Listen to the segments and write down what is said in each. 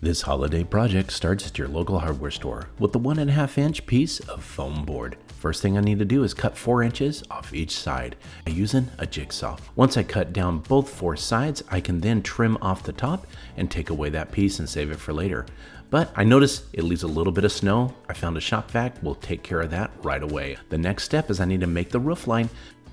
This holiday project starts at your local hardware store with the 1.5-inch piece of foam board. First thing I need to do is cut 4 inches off each side using a jigsaw. Once I cut down both 4 sides, I can then trim off the top and take away that piece and save it for later. But I notice it leaves a little bit of snow. I found a shop vac, will take care of that right away. The next step is I need to make the roof line.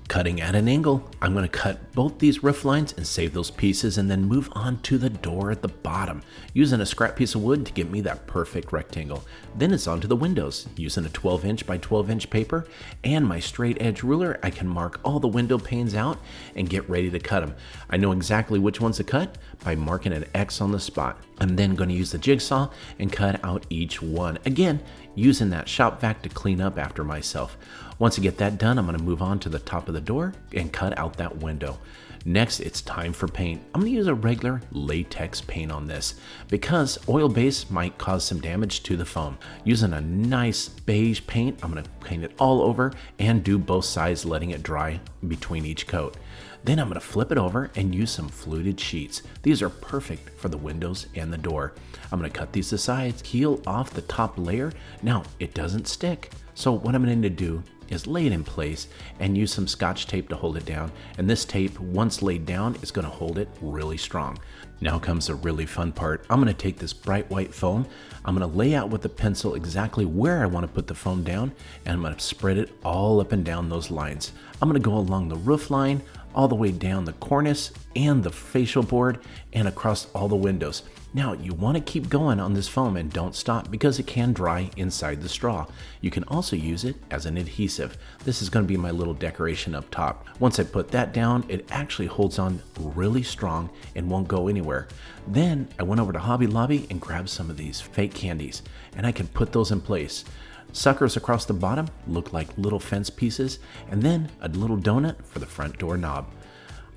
Cutting at an angle, I'm going to cut both these roof lines and save those pieces and then move on to the door at the bottom, using a scrap piece of wood to get me that perfect rectangle. Then it's on to the windows. Using a 12-inch by 12-inch paper and my straight edge ruler, I can mark all the window panes out and get ready to cut them. I know exactly which ones to cut by marking an X on the spot. I'm then going to use the jigsaw and cut out each one. Again, using that shop vac to clean up after myself. Once I get that done, I'm going to move on to the top of the door and cut out that window. Next, it's time for paint. I'm going to use a regular latex paint on this because oil-based might cause some damage to the foam. Using a nice beige paint, I'm going to paint it all over and do both sides, letting it dry between each coat. Then I'm going to flip it over and use some fluted sheets. These are perfect for the windows and the door. I'm going to cut these to sides, peel off the top layer. Now, it doesn't stick. So what I'm going to do is lay it in place and use some scotch tape to hold it down. And this tape, once laid down, is going to hold it really strong. Now comes the really fun part. I'm going to take this bright white foam. I'm going to lay out with the pencil exactly where I want to put the foam down, and I'm going to spread it all up and down those lines. I'm going to go along the roof line, all the way down the cornice and the facial board and across all the windows. Now you want to keep going on this foam and don't stop because it can dry inside the straw. You can also use it as an adhesive. This is going to be my little decoration up top. Once I put that down, it actually holds on really strong and won't go anywhere. Then I went over to Hobby Lobby and grabbed some of these fake candies, and I can put those in place. Suckers across the bottom look like little fence pieces, and then a little donut for the front door knob.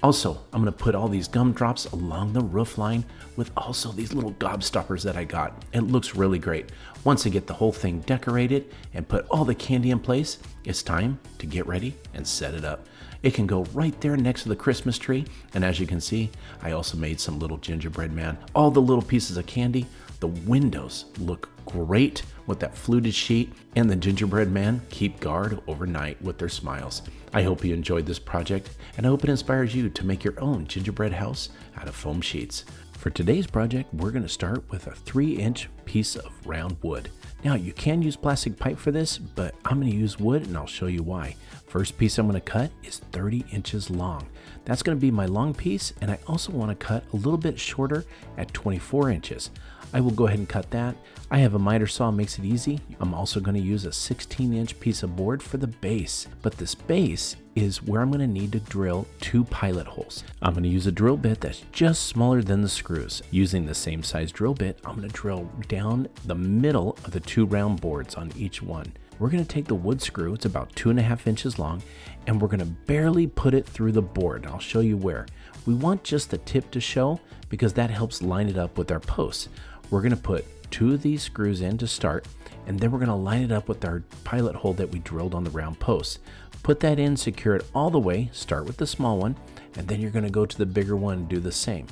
Also, I'm going to put all these gumdrops along the roof line with also these little gobstoppers that I got. It looks really great. Once I get the whole thing decorated and put all the candy in place, it's time to get ready and set it up. It can go right there next to the Christmas tree, and as you can see, I also made some little gingerbread man. All the little pieces of candy. The windows look great with that fluted sheet, and the gingerbread man keep guard overnight with their smiles. I hope you enjoyed this project, and I hope it inspires you to make your own gingerbread house out of foam sheets. For today's project, we're going to start with a 3-inch piece of round wood. Now, you can use plastic pipe for this, but I'm going to use wood, and I'll show you why. First piece I'm going to cut is 30 inches long. That's going to be my long piece, and I also want to cut a little bit shorter at 24 inches. I will go ahead and cut that. I have a miter saw, makes it easy. I'm also going to use a 16-inch piece of board for the base, but this base is where I'm going to need to drill 2 pilot holes. I'm going to use a drill bit that's just smaller than the screws. Using the same size drill bit, I'm going to drill down the middle of the 2 round boards on each one. We're going to take the wood screw, it's about 2.5 inches long, and we're going to barely put it through the board. I'll show you where. We want just the tip to show because that helps line it up with our posts. We're going to put 2 of these screws in to start, and then we're going to line it up with our pilot hole that we drilled on the round post. Put that in, secure it all the way, start with the small one, and then you're going to go to the bigger one and do the same.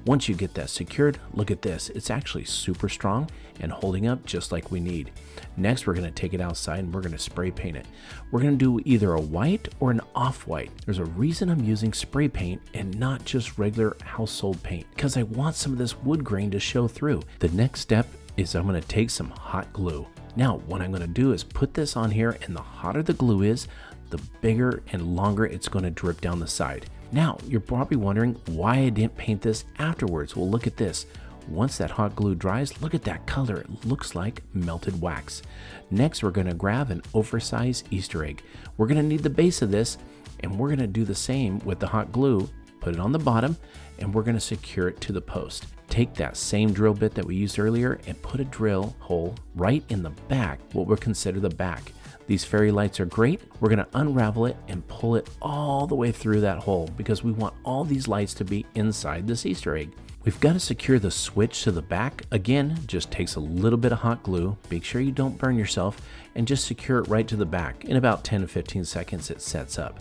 Once you get that secured, look at this. It's actually super strong and holding up just like we need. Next, we're going to take it outside and we're going to spray paint it. We're going to do either a white or an off-white. There's a reason I'm using spray paint and not just regular household paint, because I want some of this wood grain to show through. The next step is I'm going to take some hot glue. Now, what I'm going to do is put this on here, and the hotter the glue is, the bigger and longer it's going to drip down the side. Now, you're probably wondering why I didn't paint this afterwards. Well, look at this. Once that hot glue dries, look at that color. It looks like melted wax. Next, we're going to grab an oversized Easter egg. We're going to need the base of this, and we're going to do the same with the hot glue. Put it on the bottom, and we're going to secure it to the post. Take that same drill bit that we used earlier and put a drill hole right in the back, what we'll consider the back. These fairy lights are great. We're going to unravel it and pull it all the way through that hole because we want all these lights to be inside this Easter egg. We've got to secure the switch to the back. Again, just takes a little bit of hot glue. Make sure you don't burn yourself and just secure it right to the back. In about 10 to 15 seconds, it sets up.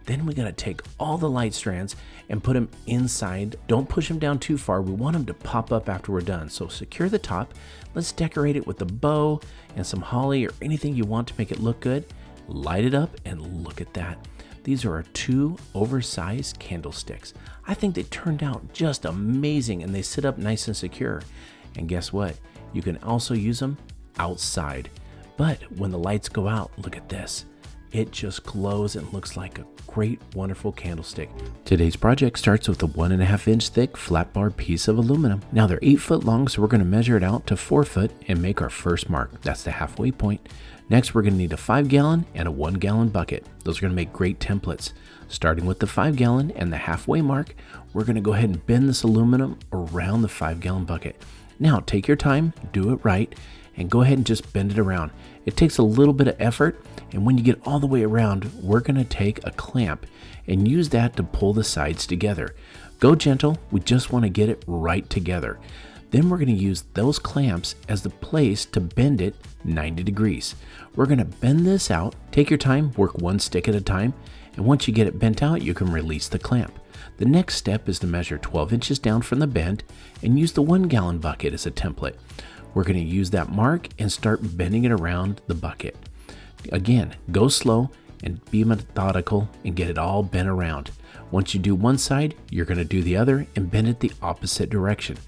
Then we gotta take all the light strands and put them inside. Don't push them down too far. We want them to pop up after we're done. So secure the top. Let's decorate it with a bow and some holly or anything you want to make it look good. Light it up and look at that. These are our 2 oversized candlesticks. I think they turned out just amazing and they sit up nice and secure. And guess what? You can also use them outside. But when the lights go out, look at this. It just glows and looks like a great, wonderful candlestick. Today's project starts with a 1.5 inch thick flat bar piece of aluminum. Now they're 8 foot long, so we're going to measure it out to 4 foot and make our first mark. That's the halfway point. Next, we're going to need a 5 gallon and a 1 gallon bucket. Those are going to make great templates. Starting with the 5 gallon and the halfway mark, we're going to go ahead and bend this aluminum around the 5 gallon bucket. Now take your time, do it right, and go ahead and just bend it around. It takes a little bit of effort, and when you get all the way around, we're going to take a clamp and use that to pull the sides together. Go gentle, we just want to get it right together. Then we're going to use those clamps as the place to bend it 90 degrees. We're going to bend this out. Take your time, work one stick at a time, and once you get it bent out, you can release the clamp. The next step is to measure 12 inches down from the bend and use the 1 gallon bucket as a template. We're going to use that mark and start bending it around the bucket. Again, go slow and be methodical and get it all bent around. Once you do one side, you're going to do the other and bend it the opposite direction.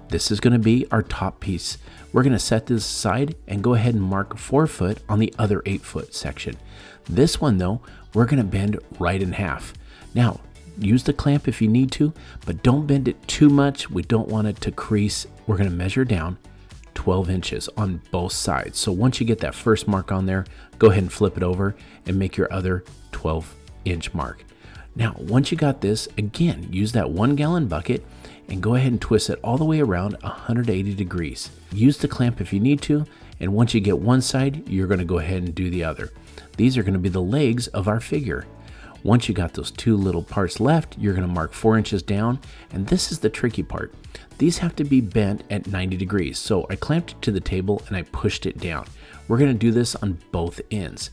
This is going to be our top piece. We're going to set this aside and go ahead and mark 4 foot on the other 8 foot section. This one though, we're going to bend right in half. Now, use the clamp if you need to, but don't bend it too much. We don't want it to crease. We're going to measure down 12 inches on both sides. So once you get that first mark on there, go ahead and flip it over and make your other 12-inch mark. Now, once you got this, again, use that 1 gallon bucket and go ahead and twist it all the way around 180 degrees. Use the clamp if you need to, and once you get one side, you're going to go ahead and do the other. These are going to be the legs of our figure. Once you got those 2 little parts left, you're going to mark 4 inches down, and this is the tricky part. These have to be bent at 90 degrees, so I clamped it to the table and I pushed it down. We're going to do this on both ends.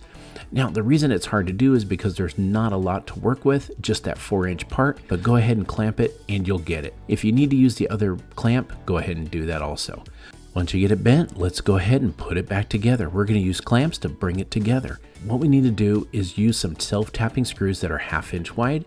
Now, the reason it's hard to do is because there's not a lot to work with, just that 4-inch part, but go ahead and clamp it and you'll get it. If you need to use the other clamp, go ahead and do that also. Once you get it bent, let's go ahead and put it back together. We're going to use clamps to bring it together. What we need to do is use some self-tapping screws that are 1/2 inch wide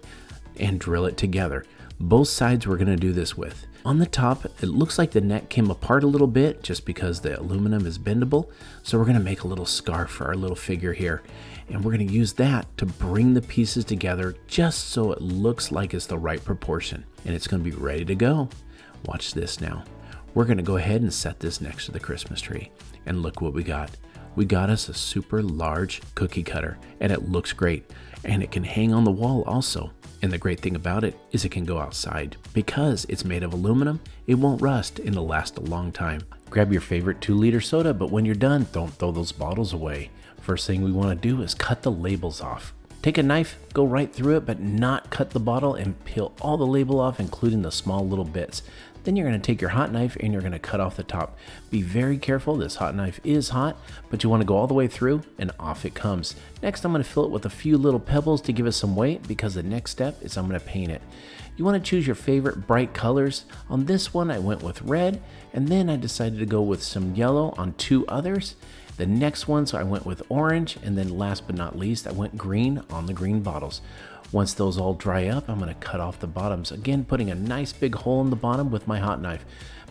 and drill it together. Both sides we're going to do this with. On the top, it looks like the neck came apart a little bit just because the aluminum is bendable. So we're going to make a little scarf for our little figure here. And we're going to use that to bring the pieces together just so it looks like it's the right proportion. And it's going to be ready to go. Watch this now. We're going to go ahead and set this next to the Christmas tree. And look what we got. We got us a super large cookie cutter, and it looks great. And it can hang on the wall also. And the great thing about it is it can go outside. Because it's made of aluminum, it won't rust and it'll last a long time. Grab your favorite 2-liter soda, but when you're done, don't throw those bottles away. First thing we want to do is cut the labels off. Take a knife, go right through it, but not cut the bottle, and peel all the label off, including the small little bits. Then you're going to take your hot knife and you're going to cut off the top. Be very careful, this hot knife is hot, but you want to go all the way through and off it comes. Next, I'm going to fill it with a few little pebbles to give it some weight, because the next step is I'm going to paint it. You want to choose your favorite bright colors. On this one, I went with red, and then I decided to go with some yellow on 2 others. The next ones I went with orange, and then last but not least, I went green on the green bottles. Once those all dry up, I'm going to cut off the bottoms, again putting a nice big hole in the bottom with my hot knife.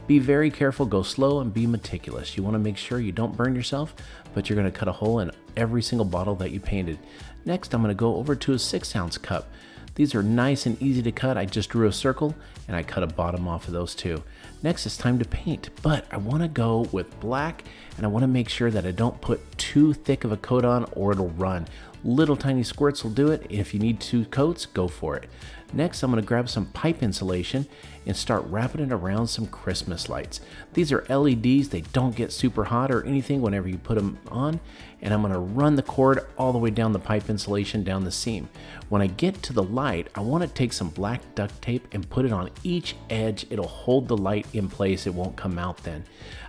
Be very careful, go slow, and be meticulous. You want to make sure you don't burn yourself, but you're going to cut a hole in every single bottle that you painted. Next, I'm going to go over to a 6-ounce cup. These are nice and easy to cut. I just drew a circle and I cut a bottom off of those 2. Next, it's time to paint, but I want to go with black, and I want to make sure that I don't put too thick of a coat on or it'll run. Little tiny squirts will do it. If you need 2 coats, go for it. Next, I'm going to grab some pipe insulation and start wrapping it around some Christmas lights. These are LEDs. They don't get super hot or anything whenever you put them on. And I'm going to run the cord all the way down the pipe insulation down the seam. When I get to the light, I want to take some black duct tape and put it on each edge. It'll hold the light in place. It won't come out then.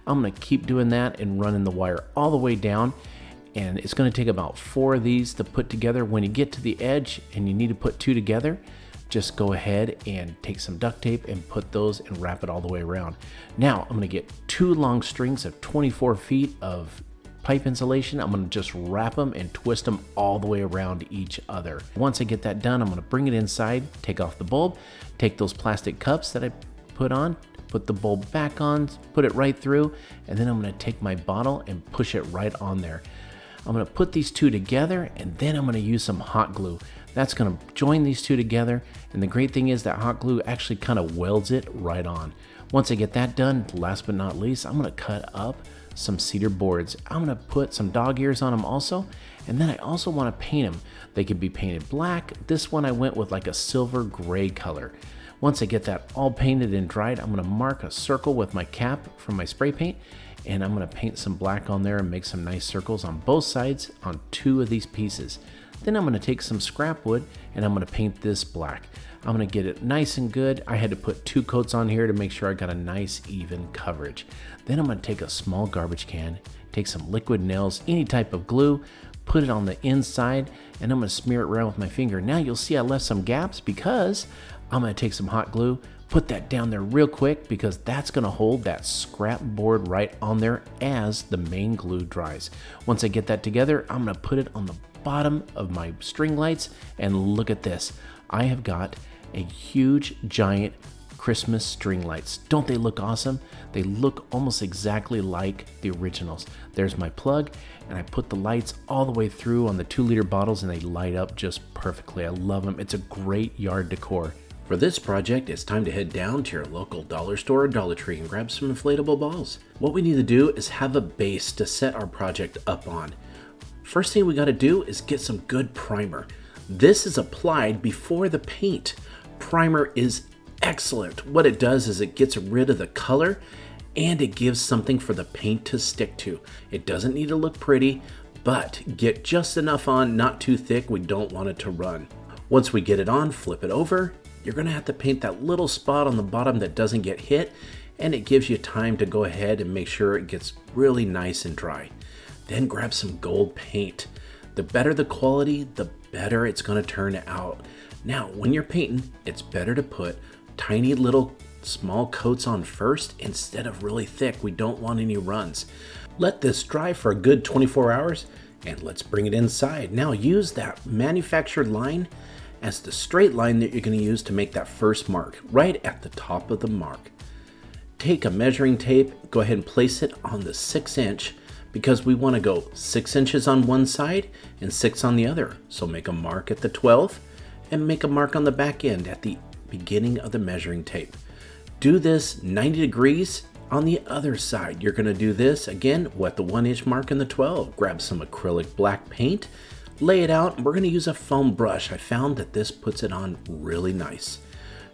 I'm going to keep doing that and running the wire all the way down. and it's going to take about 4 of these to put together. When you get to the edge and you need to put 2 together, just go ahead and take some duct tape and put those and wrap it all the way around. Now I'm going to get 2 long strings of 24 feet of pipe insulation. I'm going to just wrap them and twist them all the way around each other. Once I get that done, I'm going to bring it inside, take off the bulb, take those plastic cups that I put on, put the bulb back on, put it right through, and then I'm going to take my bottle and push it right on there. I'm going to put these 2 together, and then I'm going to use some hot glue. That's going to join these 2 together, and the great thing is that hot glue actually kind of welds it right on. Once I get that done, last but not least, I'm going to cut up some cedar boards. I'm going to put some dog ears on them also, and then I also want to paint them. They could be painted black. This one I went with like a silver gray color. Once I get that all painted and dried, I'm going to mark a circle with my cap from my spray paint, and I'm going to paint some black on there and make some nice circles on both sides on 2 of these pieces. Then I'm going to take some scrap wood and I'm going to paint this black. I'm going to get it nice and good. I had to put 2 coats on here to make sure I got a nice even coverage. Then I'm going to take a small garbage can, take some liquid nails, any type of glue, put it on the inside, and I'm going to smear it around with my finger. Now you'll see I left some gaps because I'm going to take some hot glue, put that down there real quick because that's going to hold that scrap board right on there as the main glue dries. Once I get that together, I'm going to put it on the bottom of my string lights, and look at this. I have got a huge giant Christmas string lights. Don't they look awesome? They look almost exactly like the originals. There's my plug, and I put the lights all the way through on the 2-liter bottles, and they light up just perfectly. I love them. It's a great yard decor. For this project, it's time to head down to your local dollar store or Dollar Tree and grab some inflatable balls. What we need to do is have a base to set our project up on. First thing we got to do is get some good primer. This is applied before the paint. Primer is excellent. What it does is it gets rid of the color and it gives something for the paint to stick to. It doesn't need to look pretty, but get just enough on, not too thick. We don't want it to run. Once we get it on, flip it over. You're going to have to paint that little spot on the bottom that doesn't get hit, and it gives you time to go ahead and make sure it gets really nice and dry. Then grab some gold paint. The better the quality, the better it's going to turn out. Now, when you're painting, it's better to put tiny little small coats on first instead of really thick. We don't want any runs. Let this dry for a good 24 hours, and let's bring it inside. Now use that manufactured line as the straight line that you're going to use to make that first mark, right at the top of the mark. Take a measuring tape, go ahead and place it on the 6-inch, because we want to go 6 inches on one side and 6 on the other. So make a mark at the 12th and make a mark on the back end at the beginning of the measuring tape. Do this 90 degrees on the other side. You're going to do this again with the 1-inch mark in the 12. Grab some acrylic black paint, lay it out, and we're going to use a foam brush. I found that this puts it on really nice.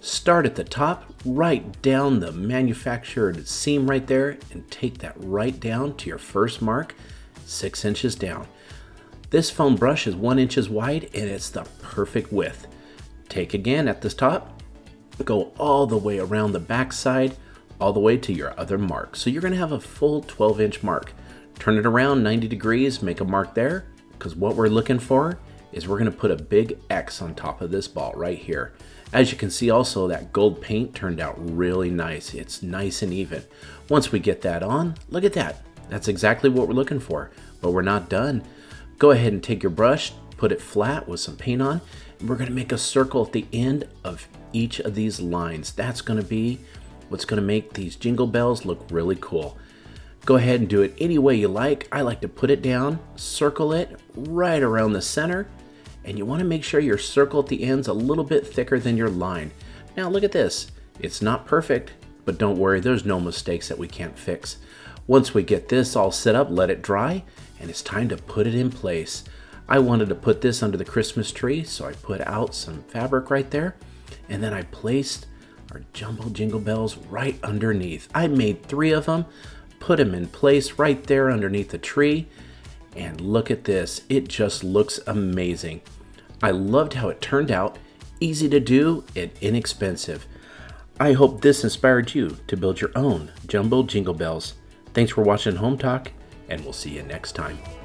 Start at the top, right down the manufactured seam right there, and take that right down to your first mark, 6 inches down. This foam brush is 1 inch wide and it's the perfect width. Take again at the top, go all the way around the back side, all the way to your other mark. So you're going to have a full 12-inch mark. Turn it around 90 degrees, make a mark there, because what we're looking for is we're going to put a big X on top of this ball right here. As you can see also, that gold paint turned out really nice. It's nice and even. Once we get that on, look at that. That's exactly what we're looking for, but we're not done. Go ahead and take your brush, put it flat with some paint on, and we're going to make a circle at the end of each of these lines. That's going to be what's going to make these jingle bells look really cool. Go ahead and do it any way you like. I like to put it down, circle it right around the center, and you want to make sure your circle at the end's a little bit thicker than your line. Now look at this. It's not perfect, but don't worry, there's no mistakes that we can't fix. Once we get this all set up, let it dry, and it's time to put it in place. I wanted to put this under the Christmas tree, so I put out some fabric right there, and then I placed our jumbo jingle bells right underneath. I made 3 of them, put them in place right there underneath the tree, and look at this. It just looks amazing. I loved how it turned out, easy to do and inexpensive. I hope this inspired you to build your own jumbo jingle bells. Thanks for watching Home Talk, and we'll see you next time.